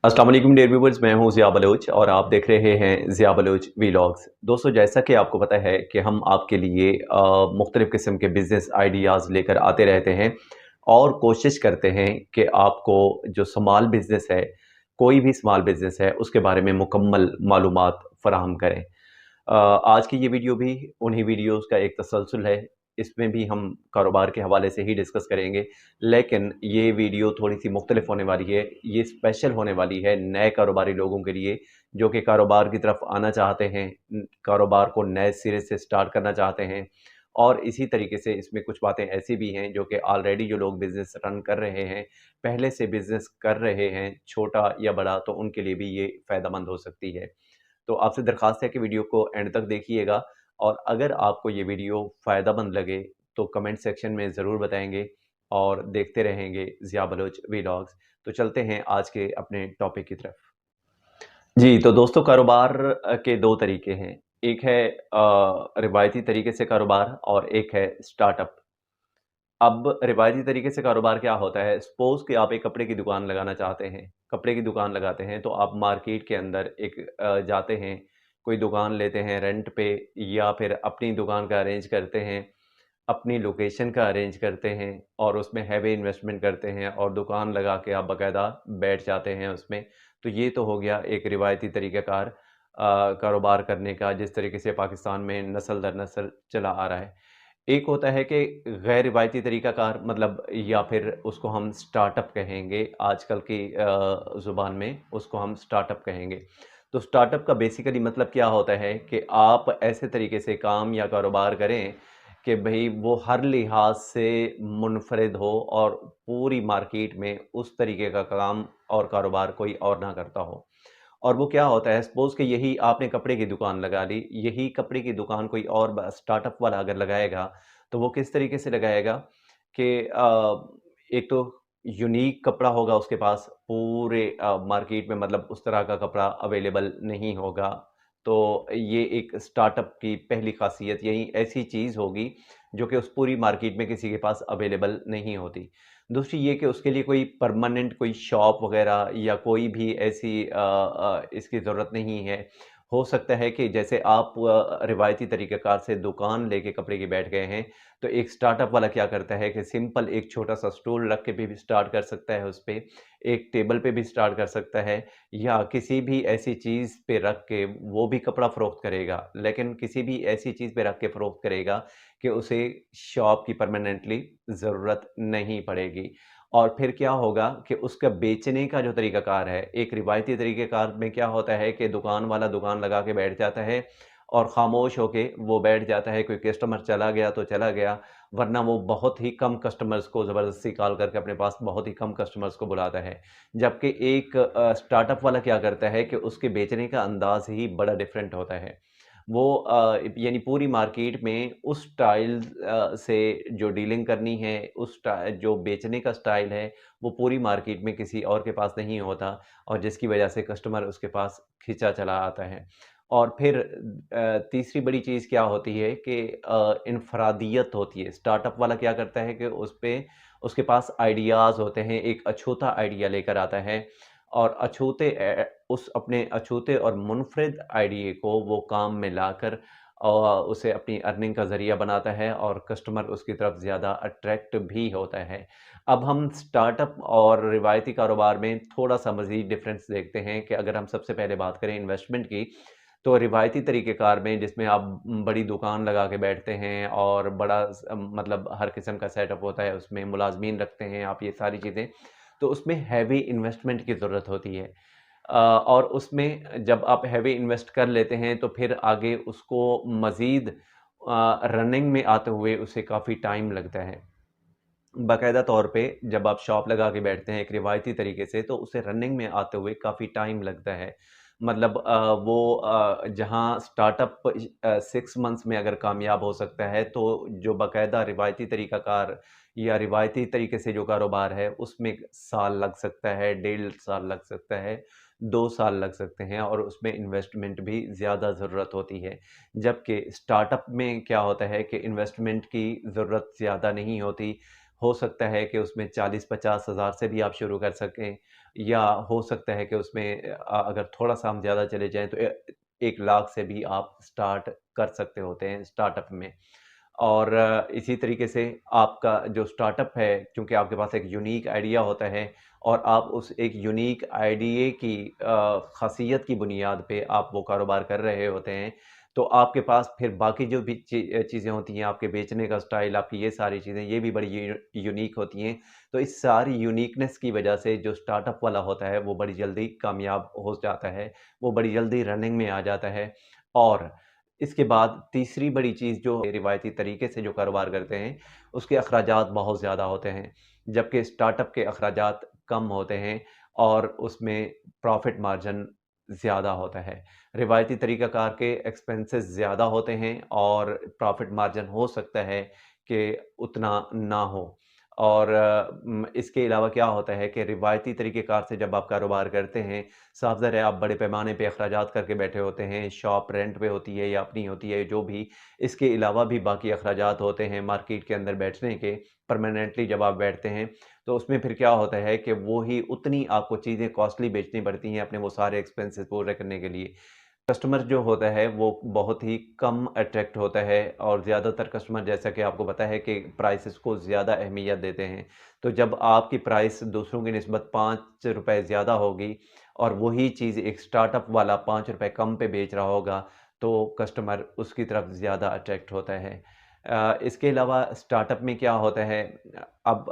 अस्सलाम वालेकुम dear viewers, मैं हूं ज़िया बलोच और आप देख रहे हैं ज़िया बलोच वीलॉग्स। दोस्तों, जैसा कि आपको पता है कि हम आपके लिए मुख्तलिफ़ किस्म के बिज़नेस आइडियाज़ लेकर आते रहते हैं और कोशिश करते हैं कि आपको जो स्मॉल बिज़नेस है, कोई भी स्मॉल बिज़नेस है, उसके बारे में मुकम्मल मालूमात फ़राहम करें। आज की ये वीडियो भी उन्हीं वीडियोज़ का एक तसलसल है। इसमें भी हम कारोबार के हवाले से ही डिस्कस करेंगे, लेकिन ये वीडियो थोड़ी-सी मुख्तलिफ होने वाली है। ये स्पेशल होने वाली है नए कारोबारी लोगों के लिए, जो कि कारोबार की तरफ आना चाहते हैं, कारोबार को नए सिरे से स्टार्ट करना चाहते हैं। और इसी तरीके से इसमें कुछ बातें ऐसी भी हैं, जो कि ऑलरेडी जो लोग बिज़नेस रन कर रहे हैं, पहले से बिज़नेस कर रहे हैं, छोटा या बड़ा, तो उनके लिए भी ये फ़ायदेमंद हो सकती है। तो आपसे दरख्वास्त है कि वीडियो को एंड तक देखिएगा और अगर आपको ये वीडियो फ़ायदेमंद लगे तो कमेंट सेक्शन में ज़रूर बताएँगे और देखते रहेंगे ज़िया बलोच व्लॉग्स। तो चलते हैं आज के अपने टॉपिक की तरफ। जी, तो दोस्तों, कारोबार के 2 तरीके हैं। एक है रिवायती तरीके से कारोबार और एक है स्टार्टअप। अब रिवायती तरीके से कारोबार क्या होता है? सपोज़ कि आप एक कपड़े की दुकान लगाना चाहते हैं, कपड़े की दुकान लगाते हैं तो आप मार्केट के अंदर एक जाते हैं, कोई दुकान लेते हैं रेंट पे या फिर अपनी दुकान का अरेंज करते हैं, अपनी लोकेशन का अरेंज करते हैं और उसमें हैवी इन्वेस्टमेंट करते हैं और दुकान लगा के आप बाकायदा बैठ जाते हैं उसमें। तो ये तो हो गया एक रिवायती तरीक़ाकार कारोबार करने का, जिस तरीके से पाकिस्तान में नस्ल दर नस्ल चला आ रहा है। एक होता है कि गैर रिवायती तरीक़ाकार, मतलब या फिर उसको हम स्टार्टअप कहेंगे, आजकल की ज़ुबान में उसको हम स्टार्टअप कहेंगे। तो स्टार्टअप का बेसिकली मतलब क्या होता है कि आप ऐसे तरीके से काम या कारोबार करें कि भई वो हर लिहाज से मुनफ़रिद हो और पूरी मार्केट में उस तरीके का काम और कारोबार कोई और ना करता हो। और वो क्या होता है, सपोज़ कि यही आपने कपड़े की दुकान लगा ली, यही कपड़े की दुकान कोई और स्टार्टअप वाला अगर लगाएगा, तो वो किस तरीके से लगाएगा कि एक तो यूनीक कपड़ा होगा उसके पास, पूरे मार्केट में मतलब उस तरह का कपड़ा अवेलेबल नहीं होगा। तो ये एक स्टार्टअप की पहली ख़ासियत यही ऐसी चीज़ होगी, जो कि उस पूरी मार्केट में किसी के पास अवेलेबल नहीं होती। दूसरी ये कि उसके लिए कोई परमानेंट कोई शॉप वगैरह या कोई भी ऐसी इसकी ज़रूरत नहीं है। हो सकता है कि जैसे आप रिवायती तरीक़ेकार से दुकान लेके कपड़े की बैठ गए हैं, तो एक स्टार्टअप वाला क्या करता है कि सिंपल एक छोटा-सा स्टूल रख के भी स्टार्ट कर सकता है उसपे, एक टेबल पे भी स्टार्ट कर सकता है या किसी भी ऐसी चीज़ पे रख के वो भी कपड़ा फ़रोख्त करेगा। लेकिन किसी भी ऐसी चीज़ पे रख के फ़रोख्त करेगा कि उसे शॉप की परमानेंटली ज़रूरत नहीं पड़ेगी। और फिर क्या होगा कि उसका बेचने का जो तरीक़ाकार है, एक रिवायती तरीक़ेकार में क्या होता है कि दुकान वाला दुकान लगा के बैठ जाता है और ख़ामोश होके वो बैठ जाता है, कोई कस्टमर चला गया तो चला गया, वरना वो बहुत ही कम कस्टमर्स को ज़बरदस्ती कॉल करके अपने पास बहुत ही कम कस्टमर्स को बुलाता है। जबकि एक स्टार्टअप वाला क्या करता है कि उसके बेचने का अंदाज़ ही बड़ा डिफरेंट होता है। वो यानी पूरी मार्केट में उस स्टाइल से जो डीलिंग करनी है, उस जो बेचने का स्टाइल है, वो पूरी मार्केट में किसी और के पास नहीं होता और जिसकी वजह से कस्टमर उसके पास खींचा चला आता है। और फिर तीसरी बड़ी चीज़ क्या होती है कि इन्फरादियत होती है। स्टार्टअप वाला क्या करता है कि उसके पास आइडियाज़ होते हैं, एक अछूता आइडिया लेकर आता है और उस अपने अछूते और मुनफ़रिद आइडिया को वो काम में लाकर उसे अपनी अर्निंग का ज़रिया बनाता है और कस्टमर उसकी तरफ ज़्यादा अट्रैक्ट भी होता है। अब हम स्टार्टअप और रिवायती कारोबार में थोड़ा-सा मज़ीद डिफ़रेंस देखते हैं कि अगर हम सबसे पहले बात करें इन्वेस्टमेंट की, तो रिवायती तरीक़ेकार में जिसमें आप बड़ी दुकान लगा के बैठते हैं और बड़ा मतलब हर किस्म का सेटअप होता है, उसमें मुलाज़मीन रखते हैं आप, ये सारी चीज़ें, तो उसमें हैवी इन्वेस्टमेंट की ज़रूरत होती है। और उसमें जब आप हैवी इन्वेस्ट कर लेते हैं, तो फिर आगे उसको मज़ीद रनिंग में आते हुए उसे काफ़ी टाइम लगता है। बाकायदा तौर पे जब आप शॉप लगा के बैठते हैं एक रिवायती तरीके से, तो उसे रनिंग में आते हुए काफ़ी टाइम लगता है। मतलब वो जहाँ स्टार्टअप 6 मंथ्स में अगर कामयाब हो सकता है, तो जो बाकायदा रिवायती तरीक़ाकार या रिवायती तरीके से जो कारोबार है, उसमें साल लग सकता है, डेढ़ साल लग सकता है, 2 साल लग सकते हैं और उसमें इन्वेस्टमेंट भी ज़्यादा ज़रूरत होती है। जबकि स्टार्टअप में क्या होता है कि इन्वेस्टमेंट की ज़रूरत ज़्यादा नहीं होती, हो सकता है कि उसमें 40-50 हज़ार से भी आप शुरू कर सकें, या हो सकता है कि उसमें अगर थोड़ा-सा हम ज़्यादा चले जाएँ तो 1 लाख से भी आप स्टार्ट कर सकते होते हैं स्टार्टअप में। और इसी तरीके से आपका जो स्टार्टअप है, क्योंकि आपके पास एक यूनिक आइडिया होता है और आप उस एक यूनिक आइडिया की ख़ासियत की बुनियाद पे आप वो कारोबार कर रहे होते हैं, तो आपके पास फिर बाकी जो भी चीज़ें होती हैं, आपके बेचने का स्टाइल, आपकी ये सारी चीज़ें, ये भी बड़ी यूनिक होती हैं। तो इस सारी यूनिकनेस की वजह से जो स्टार्टअप वाला होता है, वो बड़ी जल्दी कामयाब हो जाता है, वो बड़ी जल्दी रनिंग में आ जाता है। और इसके बाद तीसरी बड़ी चीज़ जो रिवायती तरीके से जो कारोबार करते हैं, उसके अखराजात बहुत ज़्यादा होते हैं, जबकि स्टार्टअप के अखराजात कम होते हैं और उसमें प्रॉफ़िट मार्जिन ज़्यादा होता है। रिवायती तरीक़ाकार के एक्सपेंसेस ज़्यादा होते हैं और प्रॉफ़िट मार्जिन हो सकता है कि उतना ना हो। और इसके अलावा क्या होता है कि रिवायती तरीक़ेकार से जब आप कारोबार करते हैं, साफ़-ज़ाहिर है आप बड़े पैमाने पे अखराजात करके बैठे होते हैं, शॉप रेंट पे होती है या अपनी होती है, जो भी। इसके अलावा भी बाकी अखराजात होते हैं मार्केट के अंदर बैठने के, परमानेंटली जब आप बैठते हैं, तो उसमें फिर क्या होता है कि वो ही उतनी आपको चीज़ें कॉस्टली बेचनी पड़ती हैं अपने वो सारे एक्सपेंसेस पूरे करने के लिए। कस्टमर जो होता है वो बहुत ही कम अट्रैक्ट होता है और ज़्यादातर कस्टमर, जैसा कि आपको पता है, कि प्राइसेस को ज़्यादा अहमियत देते हैं। तो जब आपकी प्राइस दूसरों की निस्बत ₹5 ज़्यादा होगी और वही चीज़ एक स्टार्टअप वाला ₹5 कम पे बेच रहा होगा, तो कस्टमर उसकी तरफ ज़्यादा अट्रैक्ट होता है। इसके अलावा स्टार्टअप में क्या होता है, अब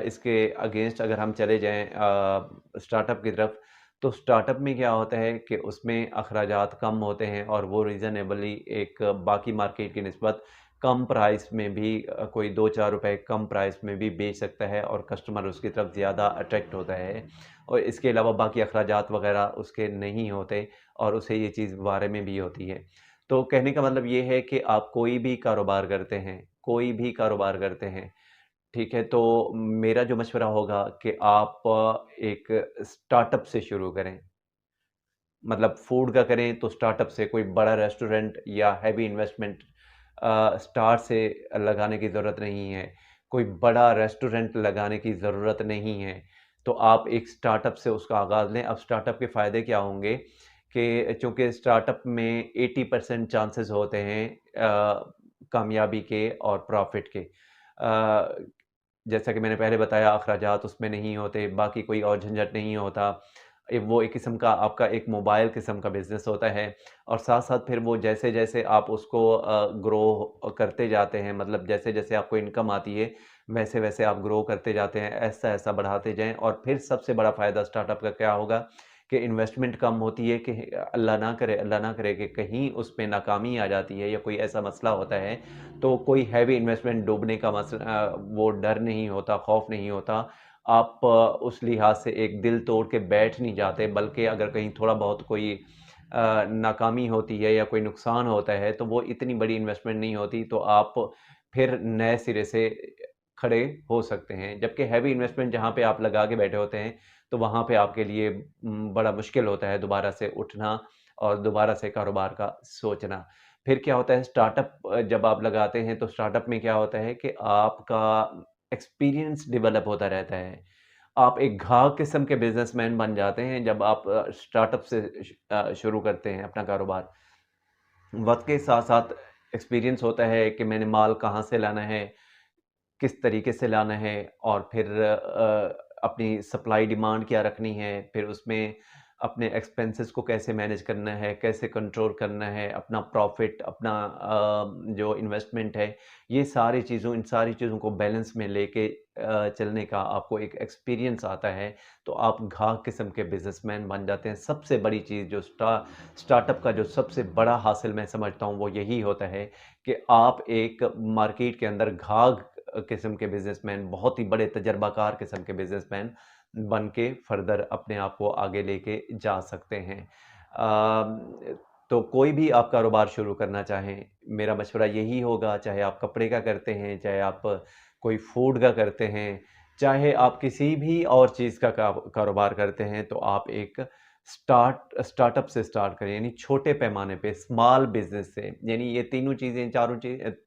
इसके अगेंस्ट अगर हम चले जाएँ स्टार्टअप की तरफ, तो स्टार्टअप में क्या होता है कि उसमें अखराजात कम होते हैं और वो रीज़नेबली एक बाकी मार्केट की निस्बत कम प्राइस में भी कोई 2-4 रुपए कम प्राइस में भी बेच सकता है और कस्टमर उसकी तरफ ज़्यादा अट्रैक्ट होता है। और इसके अलावा बाकी अखराजात वग़ैरह उसके नहीं होते और उसे ये चीज़ बारे में भी होती है। तो कहने का मतलब ये है कि आप कोई भी कारोबार करते हैं, कोई भी कारोबार करते हैं, ठीक है? तो मेरा जो मशवरा होगा कि आप एक स्टार्टअप से शुरू करें। मतलब फूड का करें तो स्टार्टअप से, कोई बड़ा रेस्टोरेंट या हेवी इन्वेस्टमेंट स्टार्ट से लगाने की ज़रूरत नहीं है। कोई बड़ा रेस्टोरेंट लगाने की ज़रूरत नहीं है। तो आप एक स्टार्टअप से उसका आगाज़ लें। अब स्टार्टअप के फ़ायदे क्या होंगे कि चूँकि स्टार्टअप में 80% चांसेस होते हैं कामयाबी के और प्रॉफ़िट के। जैसा कि मैंने पहले बताया, अखराजात उसमें नहीं होते, बाकी कोई और झंझट नहीं होता। वो एक किस्म का आपका एक मोबाइल किस्म का बिज़नेस होता है और साथ-साथ फिर वो जैसे-जैसे आप उसको ग्रो करते जाते हैं, मतलब जैसे-जैसे आपको इनकम आती है, वैसे-वैसे आप ग्रो करते जाते हैं, ऐसा-ऐसा बढ़ाते जाएँ। और फिर सबसे बड़ा फ़ायदा स्टार्टअप का क्या होगा कि इन्वेस्टमेंट कम होती है, कि अल्लाह ना करे कि कहीं उसमें नाकामी आ जाती है या कोई ऐसा मसला होता है, तो कोई हैवी इन्वेस्टमेंट डूबने का वो डर नहीं होता, खौफ नहीं होता। आप उस लिहाज से एक दिल तोड़ के बैठ नहीं जाते, बल्कि अगर कहीं थोड़ा बहुत कोई नाकामी होती है या कोई नुकसान होता है, तो वो इतनी बड़ी इन्वेस्टमेंट नहीं होती, तो आप फिर नए सिरे से खड़े हो सकते हैं। जबकि हैवी इन्वेस्टमेंट जहाँ पे आप लगा के बैठे होते हैं, तो वहाँ पे आपके लिए बड़ा मुश्किल होता है दोबारा से उठना और दोबारा से कारोबार का सोचना। फिर क्या होता है, स्टार्टअप जब आप लगाते हैं, तो स्टार्टअप में क्या होता है कि आपका एक्सपीरियंस डेवलप होता रहता है। आप एक घाव किस्म के बिज़नेसमैन बन जाते हैं जब आप स्टार्टअप से शुरू करते हैं अपना कारोबार। वक़्त के साथ-साथ एक्सपीरियंस होता है कि मैंने माल कहाँ से लाना है, किस तरीके से लाना है और फिर अपनी सप्लाई डिमांड क्या रखनी है, फिर उसमें अपने एक्सपेंसेस को कैसे मैनेज करना है, कैसे कंट्रोल करना है, अपना प्रॉफ़िट, अपना जो इन्वेस्टमेंट है, इन सारी चीज़ों को बैलेंस में लेके चलने का आपको एक एक्सपीरियंस आता है, तो आप घाव किस्म के बिज़नेसमैन बन जाते हैं। सबसे बड़ी चीज़ जो स्टार्टअप का जो सबसे बड़ा हासिल मैं समझता हूँ, वो यही होता है कि आप एक मार्केट के अंदर घाघ किस्म के बिज़नेसमैन, बहुत ही बड़े तजर्बाकार किस्म के बिज़नेसमैन बन के फ़र्दर अपने आप को आगे लेके जा सकते हैं। तो कोई भी आप कारोबार शुरू करना चाहें, मेरा मशवरा यही होगा, चाहे आप कपड़े का करते हैं, चाहे आप कोई फूड का करते हैं, चाहे आप किसी भी और चीज़ का कारोबार करते हैं, तो आप एक स्टार्टअप से स्टार्ट करें, यानी छोटे पैमाने पे स्मॉल बिजनेस से, यानी ये तीनों चीज़ें,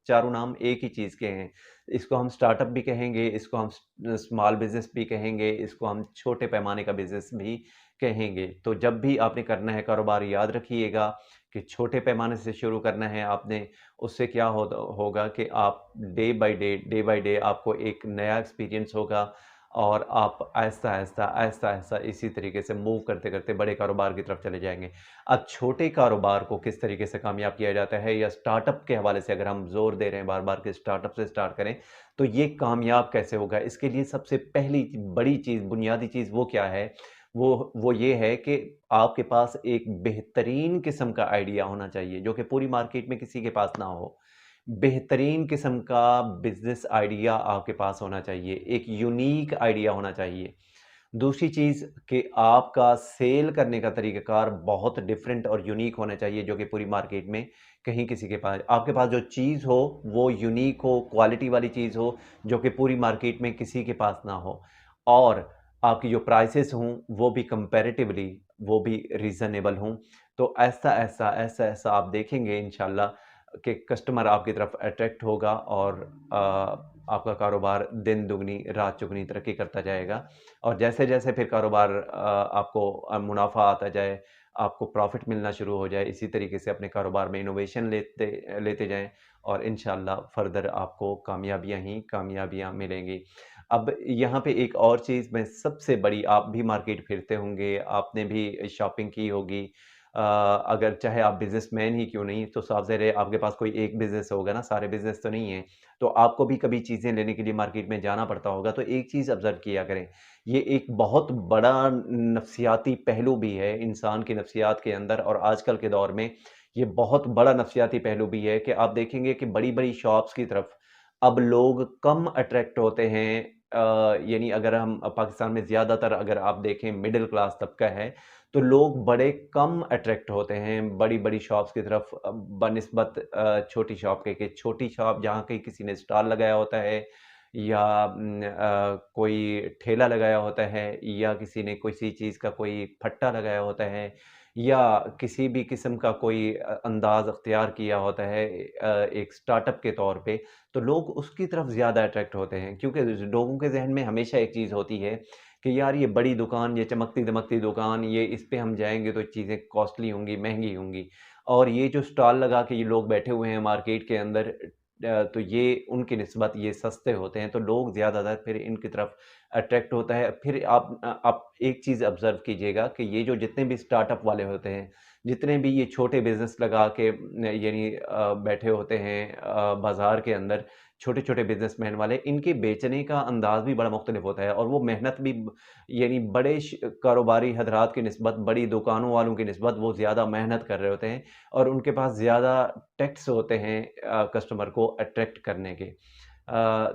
चारों नाम एक ही चीज़ के हैं। इसको हम स्टार्टअप भी कहेंगे, इसको हम स्मॉल बिजनेस भी कहेंगे, इसको हम छोटे पैमाने का बिजनेस भी कहेंगे। तो जब भी आपने करना है कारोबार, याद रखिएगा कि छोटे पैमाने से शुरू करना है आपने। उससे क्या होगा कि आप डे बाय डे आपको एक नया एक्सपीरियंस होगा और आप आहिस्ता-आहिस्ता इसी तरीके से मूव करते-करते बड़े कारोबार की तरफ चले जाएँगे। अब छोटे कारोबार को किस तरीके से कामयाब किया जाता है, या स्टार्टअप के हवाले से अगर हम ज़ोर दे रहे हैं बार-बार कि स्टार्टअप से स्टार्ट करें, तो ये कामयाब कैसे होगा? इसके लिए सबसे पहली बड़ी चीज़, बुनियादी चीज़ वो क्या है? वो ये है कि आपके पास एक बेहतरीन किस्म का आइडिया होना चाहिए, जो कि पूरी मार्केट में किसी के पास ना हो। बेहतरीन किस्म का बिज़नेस आइडिया आपके पास होना चाहिए, एक यूनीक आइडिया होना चाहिए। दूसरी चीज़ कि आपका सेल करने का तरीक़ाकार बहुत डिफरेंट और यूनीक होना चाहिए, जो कि पूरी मार्केट में कहीं किसी के पास, आपके पास जो चीज़ हो वो यूनीक हो, क्वालिटी वाली चीज़ हो, जो कि पूरी मार्केट में किसी के पास ना हो। और आपकी जो प्राइसेस हों वो भी कंपैरेटिवली वो भी रीज़नेबल हों। तो ऐसा आप देखेंगे इंशाल्लाह कि कस्टमर आपकी तरफ अट्रैक्ट होगा और आपका कारोबार दिन दुगनी रात चौगुनी तरक्की करता जाएगा। और जैसे-जैसे फिर कारोबार आपको मुनाफ़ा आता जाए, आपको प्रॉफ़िट मिलना शुरू हो जाए, इसी तरीके से अपने कारोबार में इनोवेशन लेते लेते जाएँ और इंशाअल्लाह फ़र्दर आपको कामयाबियाँ ही कामयाबियाँ मिलेंगी। अब यहाँ पे एक और चीज़ मैं सबसे बड़ी, आप भी मार्केट फिरते होंगे, आपने भी शॉपिंग की होगी। अगर चाहे आप बिज़नेसमैन ही क्यों नहीं, तो साफ़-ज़ाहिर है आपके पास कोई एक बिज़नेस होगा ना, सारे बिज़नेस तो नहीं हैं। तो आपको भी कभी चीज़ें लेने के लिए मार्केट में जाना पड़ता होगा, तो एक चीज़ ऑब्ज़र्व किया करें, ये एक बहुत बड़ा नफ़सियाती पहलू भी है इंसान की नफ़सियात के अंदर, और आजकल के दौर में ये बहुत बड़ा नफ़सियाती पहलू भी है कि आप देखेंगे कि बड़ी-बड़ी शॉप्स की तरफ अब लोग कम अट्रैक्ट होते हैं। यानी अगर हम पाकिस्तान में ज़्यादातर अगर आप देखें मिडल क्लास तबका है, तो लोग बड़े कम अट्रैक्ट होते हैं बड़ी-बड़ी शॉप्स की तरफ बनिस्बत छोटी शॉप के। कि छोटी शॉप जहाँ कहीं किसी ने स्टॉल लगाया होता है, या कोई ठेला लगाया होता है, या किसी ने किसी चीज़ का कोई फट्टा लगाया होता है, या किसी भी किस्म का कोई अंदाज़ अख्तियार किया होता है एक स्टार्टअप के तौर पे, तो लोग उसकी तरफ ज़्यादा अट्रैक्ट होते हैं। क्योंकि लोगों के ज़हन में हमेशा एक चीज़ होती है कि यार ये बड़ी दुकान, ये चमकती-दमकती दुकान, ये इस पे हम जाएँगे तो चीज़ें कॉस्टली होंगी, महँगी होंगी। और ये जो स्टॉल लगा के ये लोग बैठे हुए हैं मार्केट के अंदर, तो ये उनकी निस्बत ये सस्ते होते हैं, तो लोग ज़्यादातर फिर इनकी तरफ अट्रैक्ट होता है। फिर आप एक चीज़ ऑब्ज़र्व कीजिएगा कि ये जो जितने भी स्टार्टअप वाले होते हैं, जितने भी ये छोटे बिज़नेस लगा के यानी बैठे होते हैं बाज़ार के अंदर, छोटे-छोटे बिज़नेसमैन वाले, इनके बेचने का अंदाज़ भी बड़ा मुख्तलिफ होता है, और वो मेहनत भी यानी बड़े कारोबारी हज़रात की निस्बत, बड़ी दुकानों वालों की निस्बत वो ज़्यादा मेहनत कर रहे होते हैं, और उनके पास ज़्यादा टैक्स होते हैं कस्टमर को अट्रैक्ट करने के।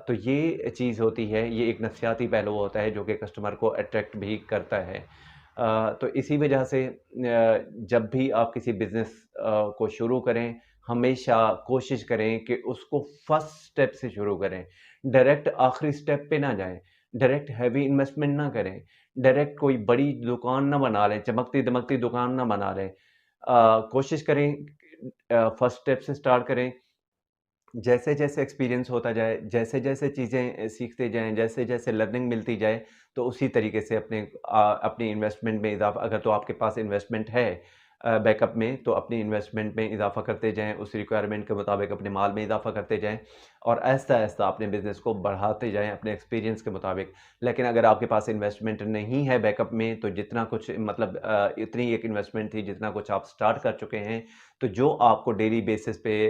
तो ये चीज़ होती है, ये एक नफ़सियाती पहलू होता है जो कि कस्टमर को अट्रैक्ट भी करता है। तो इसी वजह से जब भी आप किसी बिज़नेस को शुरू करें, हमेशा कोशिश करें कि उसको फर्स्ट स्टेप से शुरू करें। डायरेक्ट आखिरी स्टेप पे ना जाएँ, डायरेक्ट हेवी इन्वेस्टमेंट ना करें, डायरेक्ट कोई बड़ी दुकान ना बना लें, चमकती-दमकती दुकान ना बना लें। कोशिश करें फर्स्ट स्टेप से स्टार्ट करें। जैसे-जैसे एक्सपीरियंस होता जाए, जैसे-जैसे चीज़ें सीखते जाएँ, जैसे-जैसे लर्निंग मिलती जाए, तो उसी तरीके से अपनी इन्वेस्टमेंट में इज़ाफ़ा, अगर तो आपके पास इन्वेस्टमेंट है बैकअप में, तो अपनी इन्वेस्टमेंट में इज़ाफ़ा करते जाएँ, उस रिक्वायरमेंट के मुताबिक अपने माल में इज़ाफ़ा करते जाएँ, और आहिस्ता-आहिस्ता अपने बिज़नेस को बढ़ाते जाएँ अपने एक्सपीरियंस के मुताबिक। लेकिन अगर आपके पास इन्वेस्टमेंट नहीं है बैकअप में, तो जितना कुछ मतलब इतनी एक इन्वेस्टमेंट थी, जितना कुछ आप स्टार्ट कर चुके हैं, तो जो आपको डेली बेसिस पे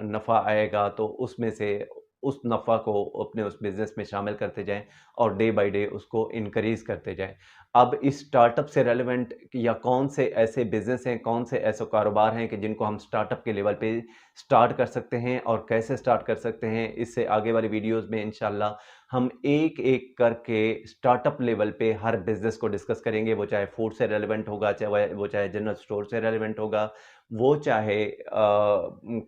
नफ़ा आएगा, तो उसमें से उस नफ़ा को अपने उस बिज़नेस में शामिल करते जाएँ, और डे बाय डे उसको इनक्रीज़ करते जाएँ। अब इस स्टार्टअप से रेलेवेंट या कौन से ऐसे बिज़नेस हैं, कौन से ऐसे कारोबार हैं कि जिनको हम स्टार्टअप के लेवल पे स्टार्ट कर सकते हैं, और कैसे स्टार्ट कर सकते हैं, इससे आगे वाली वीडियोज़ में इंशाअल्लाह हम एक-एक करके स्टार्टअप लेवल पे हर बिज़नेस को डिस्कस करेंगे। वो चाहे फूड से रेलेवेंट होगा, चाहे वो चाहे जनरल स्टोर से रेलेवेंट होगा, वो चाहे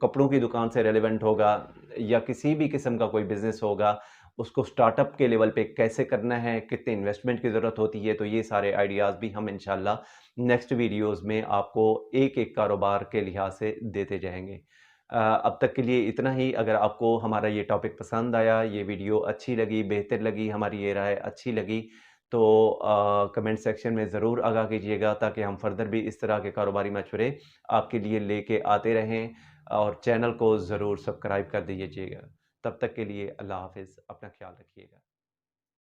कपड़ों की दुकान से रेलेवेंट होगा, या किसी भी किस्म का कोई बिज़नेस होगा, उसको स्टार्टअप के लेवल पे कैसे करना है, कितने इन्वेस्टमेंट की ज़रूरत होती है, तो ये सारे आइडियाज़ भी हम इंशाल्लाह नेक्स्ट वीडियोज़ में आपको एक-एक कारोबार के लिहाज से देते जाएँगे। अब तक के लिए इतना ही। अगर आपको हमारा ये टॉपिक पसंद आया, ये वीडियो अच्छी लगी, बेहतर लगी, हमारी ये राय अच्छी लगी, तो कमेंट सेक्शन में ज़रूर आगाह कीजिएगा ताकि हम फर्दर भी इस तरह के कारोबारी मशवरे आपके लिए लेके आते रहें, और चैनल को ज़रूर सब्सक्राइब कर दीजिएगा। तब तक के लिए अल्लाह हाफ़िज़, अपना ख़्याल रखिएगा।